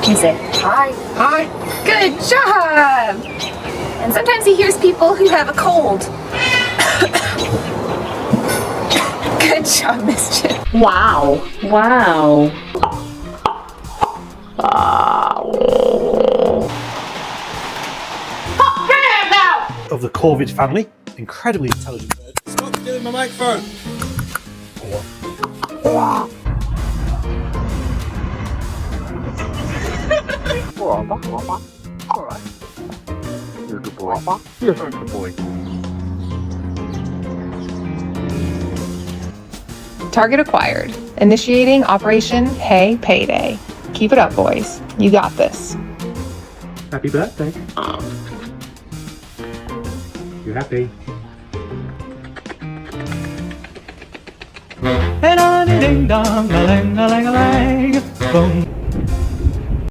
You say, hi. Hi. Good job. And sometimes he hears people who have a cold. Good job, Mischief. Wow. Wow. Of the corvid family, incredibly intelligent bird. Stop stealing my microphone! Alright. You're a good boy. You're a very good boy. Target acquired. Initiating Operation Hey Payday. Keep it up, boys. You got this. Happy birthday. You happy? And a ding dong, a lang, boom.